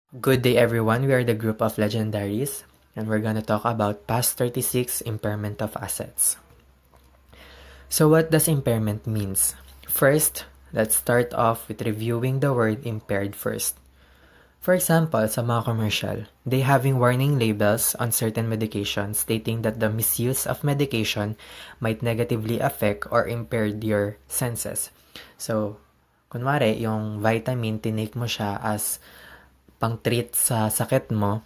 Good day everyone, we are the group of legendaries and we're gonna talk about past 36 impairment of assets. So what does impairment means? First, let's start off with reviewing the word impaired first. For example, sa mga commercial, they having warning labels on certain medications stating that the misuse of medication might negatively affect or impair your senses. So, kunwari, yung vitamin, tinake mo siya as pang-treat sa sakit mo,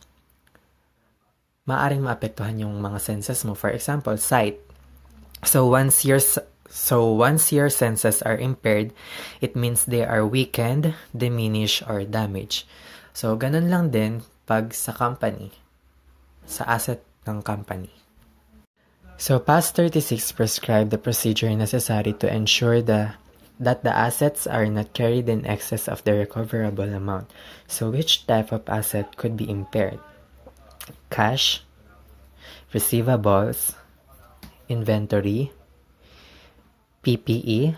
maaaring maapektuhan yung mga senses mo. For example, sight. So once your senses are impaired, it means they are weakened, diminished, or damaged. So ganun lang din pag sa company, sa asset ng company. So past 36 prescribe the procedure necessary to ensure that the assets are not carried in excess of the recoverable amount. So which type of asset could be impaired? Cash, receivables, inventory, PPE,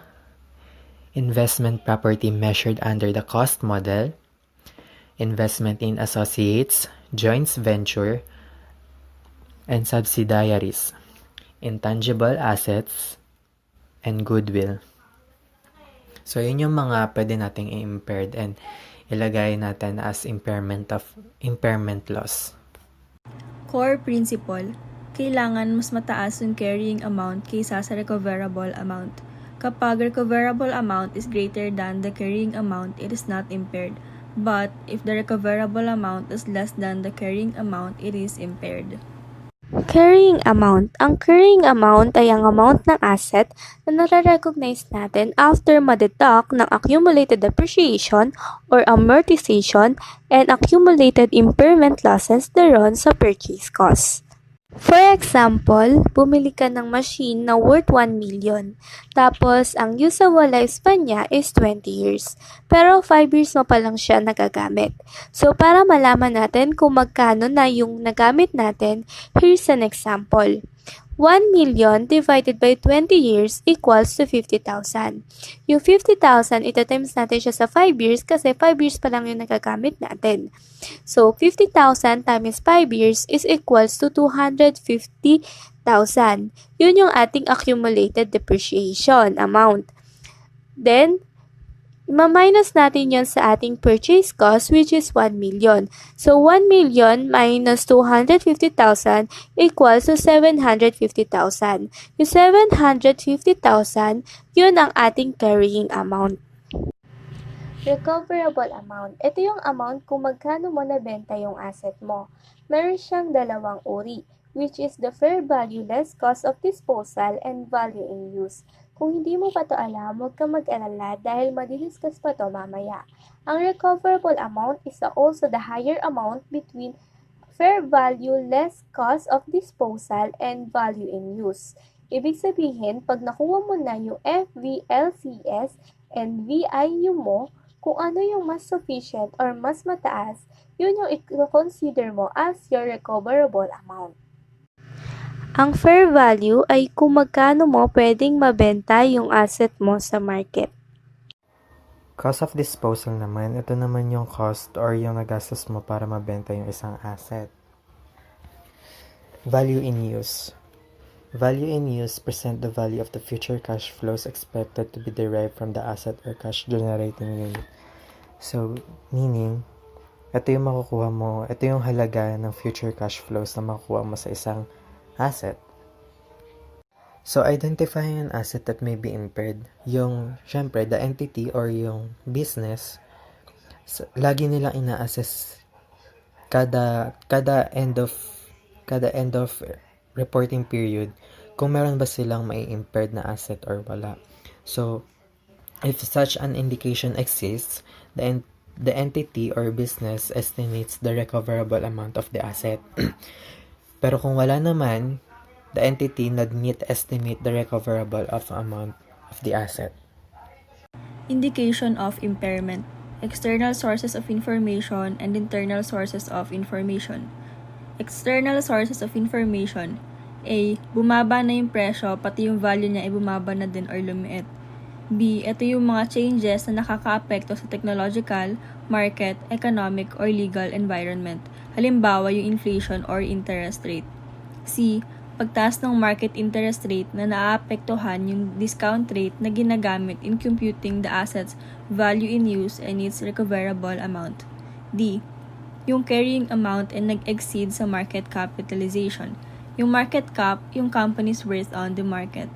investment property measured under the cost model, investment in associates, joint venture, and subsidiaries, intangible assets, and goodwill. So, yun yung mga pwede nating i-impaired and ilagay natin as impairment loss. Core principle, kailangan mas mataas yung carrying amount kaysa sa recoverable amount. Kapag recoverable amount is greater than the carrying amount, it is not impaired. But if the recoverable amount is less than the carrying amount, it is impaired. Carrying amount. Ang carrying amount ay ang amount ng asset na nare-recognize natin after ma-deduct ng accumulated depreciation or amortization and accumulated impairment losses thereon sa purchase cost. For example, bumili ka ng machine na worth 1 million. Tapos, ang usable lifespan niya is 20 years. Pero 5 years mo pa lang siya nagagamit. So, para malaman natin kung magkano na yung nagamit natin, here's an example. 1 million divided by 20 years equals to 50,000. Yung 50,000, ita-times natin siya sa 5 years kasi 5 years pa lang yung nagagamit natin. So, 50,000 times 5 years is equals to 250,000. Yun yung ating accumulated depreciation amount. Then, ma-minus natin yon sa ating purchase cost which is 1 million. So, 1 million minus 250,000 equals to 750,000. Yung 750,000, yun ang ating carrying amount. Recoverable amount. Ito yung amount kung magkano mo nabenta yung asset mo. Meron siyang dalawang uri, which is the fair value less cost of disposal and value in use. Kung hindi mo pa to alam, huwag ka mag-alala dahil madidiscuss pa to mamaya. Ang recoverable amount is also the higher amount between fair value less cost of disposal and value in use. Ibig sabihin, pag nakuha mo na yung FVLCS and VIU mo, kung ano yung mas sufficient or mas mataas, yun yung i-consider mo as your recoverable amount. Ang fair value ay kung magkano mo pwedeng mabenta yung asset mo sa market. Cost of disposal naman, ito naman yung cost or yung nagastos mo para mabenta yung isang asset. Value in use. Value in use present the value of the future cash flows expected to be derived from the asset or cash generating unit. So, meaning, ito yung makukuha mo, ito yung halaga ng future cash flows na makukuha mo sa isang asset. So, identifying an asset that may be impaired, yung, syempre, the entity or yung business, lagi nilang ina-assess kada end of reporting period kung meron ba silang may impaired na asset or wala. So, if such an indication exists, the entity or business estimates the recoverable amount of the asset. Pero kung wala naman, the entity need estimate the recoverable amount of the asset. Indication of impairment, external sources of information and internal sources of information. External sources of information. A. Bumaba na yung presyo, pati yung value niya ay bumaba na din or lumiit. B. Ito yung mga changes na nakakaapekto sa technological, market, economic, or legal environment. Halimbawa, yung inflation or interest rate. C. Pagtaas ng market interest rate na naaapektuhan yung discount rate na ginagamit in computing the asset's value in use and its recoverable amount. D. Yung carrying amount ay nag-exceed sa market capitalization. Yung market cap, yung company's worth on the market.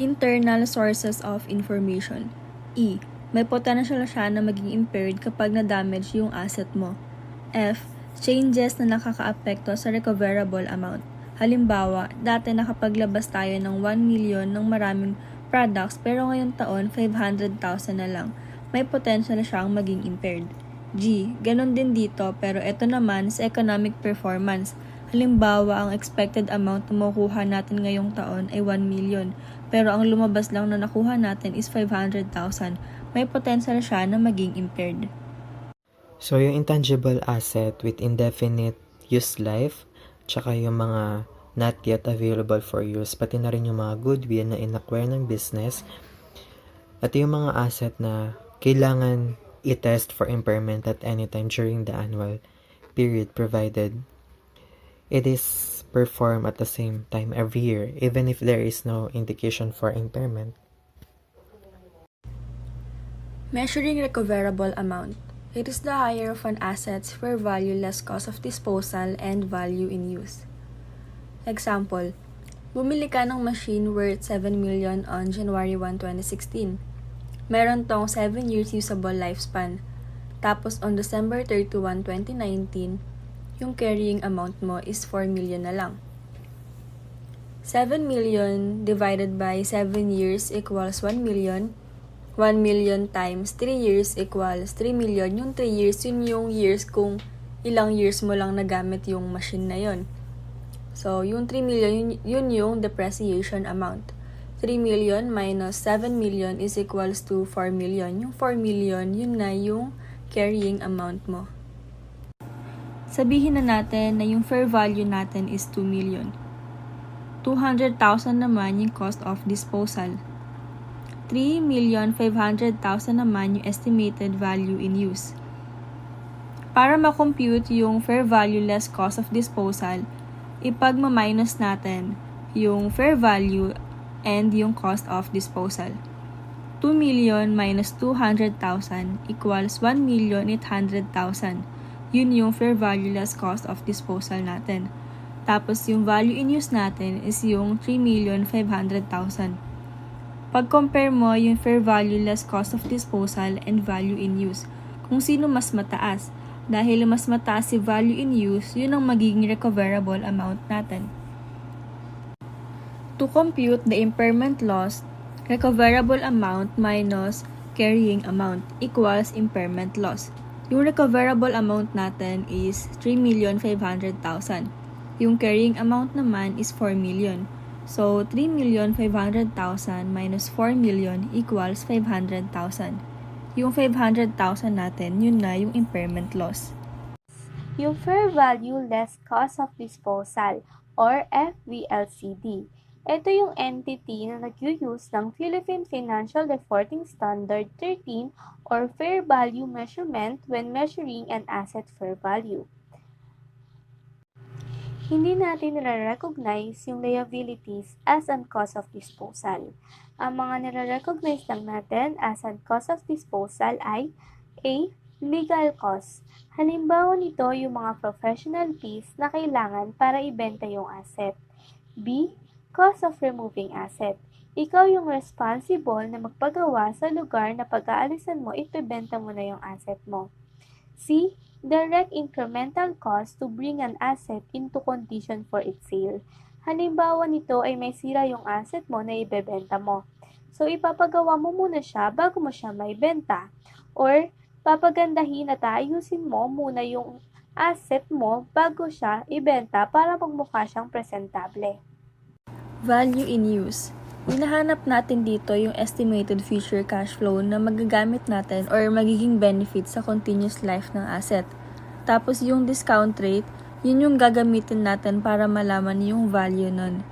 Internal sources of information. E. May potential siya na maging impaired kapag na-damage yung asset mo. F. Changes na nakakaapekto sa recoverable amount. Halimbawa, dati nakapaglabas tayo ng 1 million ng maraming products pero ngayong taon 500,000 na lang. May potential siyang maging impaired. G. Ganon din dito pero ito naman sa economic performance. Halimbawa, ang expected amount na makukuha natin ngayong taon ay 1 million pero ang lumabas lang na nakuha natin is 500,000. May potential siya na maging impaired. So, yung intangible asset with indefinite use life, tsaka yung mga not yet available for use, pati na rin yung mga goodwill na in-acquire ng business, at yung mga asset na kailangan i-test for impairment at any time during the annual period provided it is performed at the same time every year, even if there is no indication for impairment. Measuring recoverable amount. It is the higher of an asset's fair value less cost of disposal and value in use. Example, bumili ka ng machine worth 7 million on January 1, 2016. Meron tong 7 years usable lifespan. Tapos on December 31, 2019, yung carrying amount mo is 4 million na lang. 7 million divided by 7 years equals 1 million. 1 million times 3 years equals 3 million. Yung 3 years, yun yung years kung ilang years mo lang nagamit yung machine na yun. So, yung 3 million, yun yung depreciation amount. 3 million minus 7 million is equals to 4 million. Yung 4 million, yun na yung carrying amount mo. Sabihin na natin na yung fair value natin is 2 million. 200,000 naman yung cost of disposal. 3,500,000 naman yung estimated value in use. Para ma-compute yung fair value less cost of disposal, ipagma-minus natin yung fair value and yung cost of disposal. 2 million minus 200,000 equals 1,800,000. Yun yung fair value less cost of disposal natin. Tapos yung value in use natin is yung 3,500,000. Pag-compare mo yung fair value less cost of disposal and value in use, kung sino mas mataas. Dahil mas mataas si value in use, yun ang magiging recoverable amount natin. To compute the impairment loss, recoverable amount minus carrying amount equals impairment loss. Yung recoverable amount natin is 3,500,000. Yung carrying amount naman is 4 million. So, 3,500,000 minus 4 million equals 500,000. Yung 500,000 natin, yun na yung impairment loss. Yung fair value less cost of disposal or FVLCD. Ito yung entity na nag-use ng Philippine Financial Reporting Standard 13 or fair value measurement when measuring an asset fair value. Hindi natin nare-recognize yung liabilities as an cost of disposal. Ang mga nare-recognize lang natin as an cost of disposal ay A. Legal costs. Halimbawa nito yung mga professional fees na kailangan para ibenta yung asset. B. Cost of removing asset. Ikaw yung responsible na magpagawa sa lugar na pag-aalisan mo, ibebenta mo na yung asset mo. C. Direct incremental cost to bring an asset into condition for its sale. Halimbawa nito ay may sira yung asset mo na ibebenta mo. So, ipapagawa mo muna siya bago mo siya maibenta. Or, papagandahin at ayusin mo muna yung asset mo bago siya ibenta para magmukha siyang presentable. Value in use. Hinahanap natin dito yung estimated future cash flow na magagamit natin or magiging benefit sa continuous life ng asset. Tapos yung discount rate, yun yung gagamitin natin para malaman yung value nun.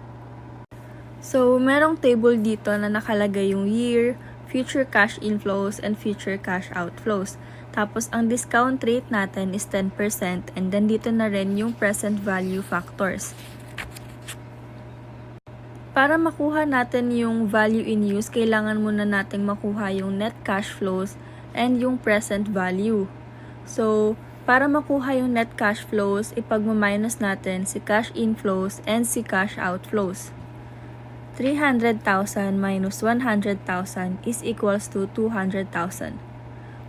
So, merong table dito na nakalagay yung year, future cash inflows, and future cash outflows. Tapos, ang discount rate natin is 10% and then dito na rin yung present value factors. Para makuha natin yung value in use, kailangan muna nating makuha yung net cash flows and yung present value. So, para makuha yung net cash flows, ipagmaminus natin si cash inflows and si cash outflows. 300,000 minus 100,000 is equals to 200,000.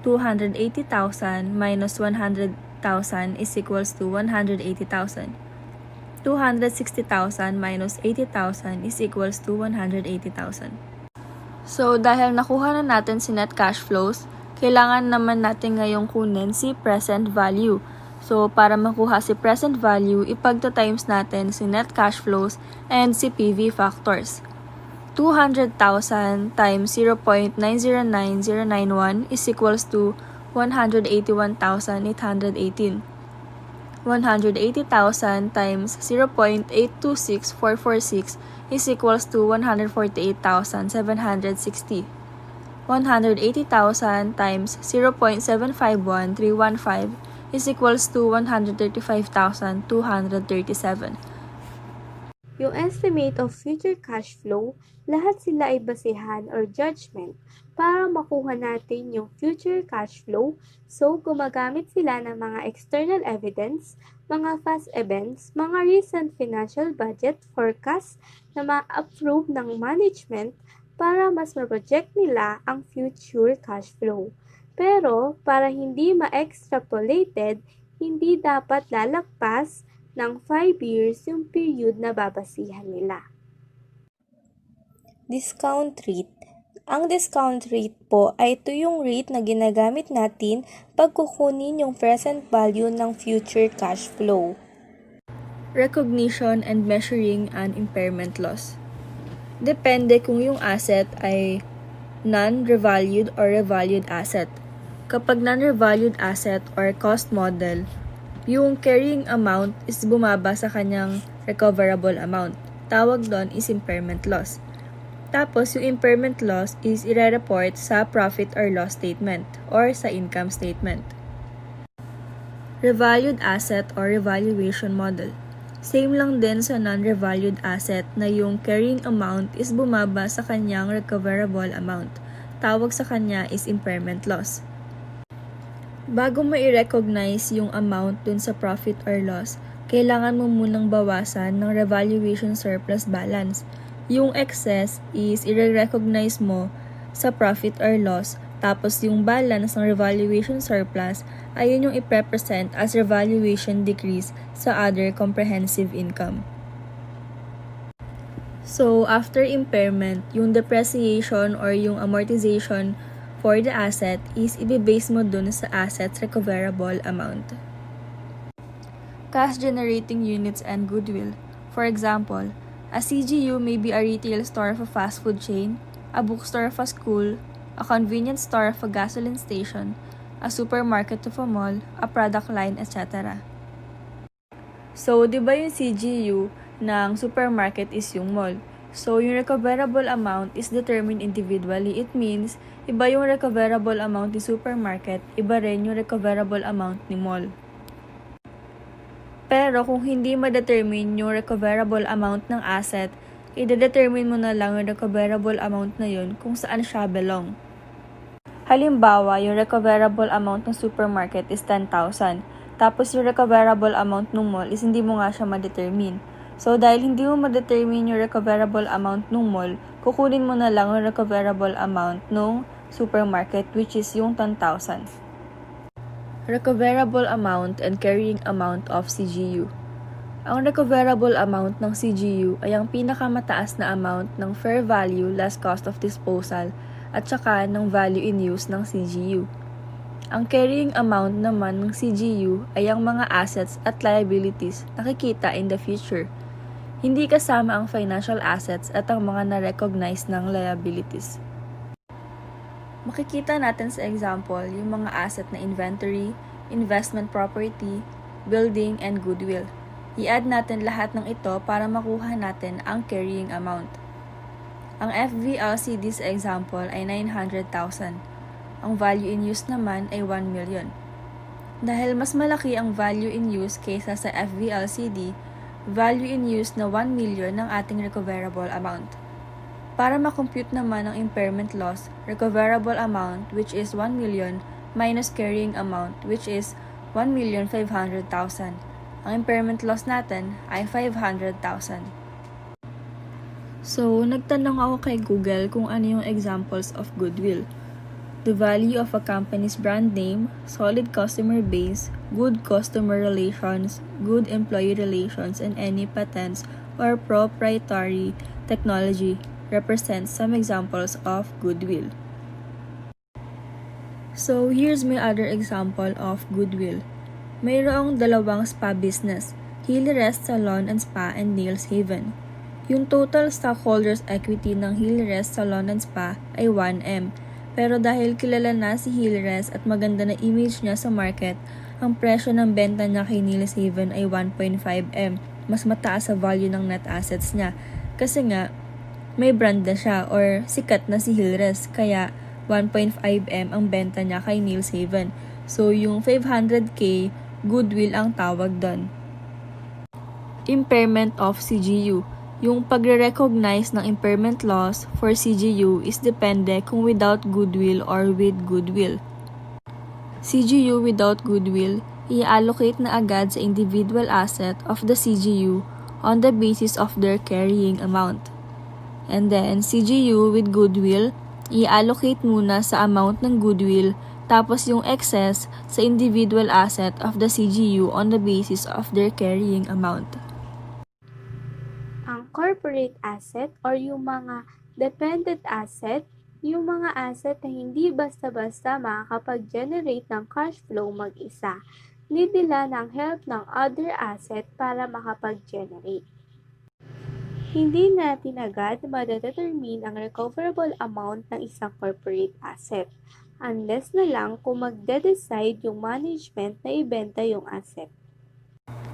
280,000 minus 100,000 is equals to 180,000. 260,000 minus 80,000 is equals to 180,000. So, dahil nakuha na natin si net cash flows, kailangan naman natin ngayong kunin si present value. So, para makuha si present value, ipagta-times natin si net cash flows and si PV factors. 200,000 times 0.909091 is equals to 181,818. 180,000 times 0.826446 is equals to 148,760. 180,000 times 0.751315 is equals to 135,237. Yung estimate of future cash flow, lahat sila ay basihan or judgment para makuha natin yung future cash flow. So, gumagamit sila ng mga external evidence, mga past events, mga recent financial budget forecast na ma-approve ng management para mas ma-project nila ang future cash flow. Pero, para hindi ma-extrapolated, hindi dapat lalagpas ng 5 years yung period na babasihan nila. Discount rate. Ang discount rate po ay ito yung rate na ginagamit natin pag kukunin yung present value ng future cash flow. Recognition and measuring an impairment loss. Depende kung yung asset ay non-revalued or revalued asset. Kapag non-revalued asset or cost model, yung carrying amount is bumaba sa kanyang recoverable amount. Tawag doon is impairment loss. Tapos, yung impairment loss is ire-report sa profit or loss statement or sa income statement. Revalued asset or revaluation model. Same lang din sa non-revalued asset na yung carrying amount is bumaba sa kanyang recoverable amount. Tawag sa kanya is impairment loss. Bago mo i-recognize yung amount dun sa profit or loss, kailangan mo munang bawasan ng revaluation surplus balance. Yung excess is i-recognize mo sa profit or loss, tapos yung balance ng revaluation surplus ay yun yung i-represent as revaluation decrease sa other comprehensive income. So, after impairment, yung depreciation or yung amortization for the asset is ibibase mo dun sa asset's recoverable amount. Cash generating units and goodwill. For example, a CGU may be a retail store of a fast food chain, a bookstore of a school, a convenience store of a gasoline station, a supermarket of a mall, a product line, etc. So, di ba yung CGU ng supermarket is yung mall? So, yung recoverable amount is determined individually. It means, iba yung recoverable amount ni supermarket, iba rin yung recoverable amount ni mall. Pero kung hindi ma-determine yung recoverable amount ng asset, i-determine mo na lang yung recoverable amount na yun kung saan siya belong. Halimbawa, yung recoverable amount ng supermarket is 10,000. Tapos yung recoverable amount ng mall is hindi mo nga siya ma-determine. So, dahil hindi mo ma-determine yung recoverable amount ng mall, kukunin mo na lang yung recoverable amount ng supermarket, which is yung 10,000. Recoverable amount and carrying amount of CGU. Ang recoverable amount ng CGU ay ang pinakamataas na amount ng fair value less cost of disposal at saka ng value in use ng CGU. Ang carrying amount naman ng CGU ay ang mga assets at liabilities na kikita in the future. Hindi kasama ang financial assets at ang mga na-recognize ng liabilities. Makikita natin sa example yung mga asset na inventory, investment property, building, and goodwill. I-add natin lahat ng ito para makuha natin ang carrying amount. Ang FVLCD sa example ay 900,000. Ang value in use naman ay 1 million. Dahil mas malaki ang value in use kaysa sa FVLCD, value in use na 1 million ang ating recoverable amount. Para makompute naman ang impairment loss, recoverable amount which is 1 million minus carrying amount which is 1,500,000. Ang impairment loss natin ay 500,000. So, nagtanong ako kay Google kung ano yung examples of goodwill. The value of a company's brand name, solid customer base, good customer relations, good employee relations, and any patents or proprietary technology represents some examples of goodwill. So, here's my other example of goodwill. Mayroong dalawang spa business, Hillrest Salon and Spa and Nails Haven. Yung total stockholders equity ng Hillrest Salon and Spa ay 1M. Pero dahil kilala na si Hillrest at maganda na image niya sa market, ang presyo ng benta niya kay Nails Haven ay 1.5M. Mas mataas sa value ng net assets niya. Kasi nga, may brand na siya or sikat na si Hillrest. Kaya 1.5M ang benta niya kay Nails Haven. So yung 500k, goodwill ang tawag doon. Impairment of CGU. Yung pagre-recognize ng impairment loss for CGU is depende kung without goodwill or with goodwill. CGU without goodwill, i-allocate na agad sa individual asset of the CGU on the basis of their carrying amount. And then, CGU with goodwill, i-allocate muna sa amount ng goodwill, tapos yung excess sa individual asset of the CGU on the basis of their carrying amount. Ang corporate asset or yung mga dependent asset, yung mga asset na hindi basta-basta makakapag-generate ng cash flow mag-isa. Need nila ng help ng other asset para makapag-generate. Hindi natin agad ma-determine ang recoverable amount ng isang corporate asset unless na lang kung magde-decide yung management na ibenta yung asset.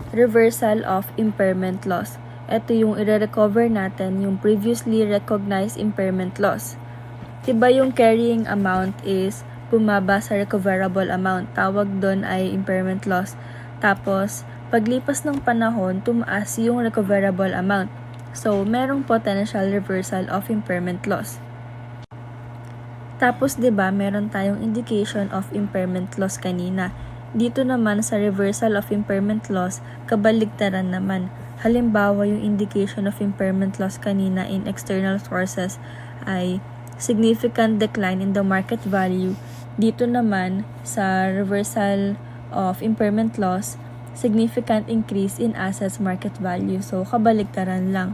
Reversal of impairment loss. Ito yung i-recover natin yung previously recognized impairment loss. Diba yung carrying amount is bumaba sa recoverable amount. Tawag doon ay impairment loss. Tapos, paglipas ng panahon, tumaas yung recoverable amount. So, merong potential reversal of impairment loss. Tapos, diba, meron tayong indication of impairment loss kanina. Dito naman sa reversal of impairment loss, kabaligtaran naman. Halimbawa, yung indication of impairment loss kanina in external sources ay significant decline in the market value. Dito naman sa reversal of impairment loss, significant increase in assets market value. So, kabaligtaran lang.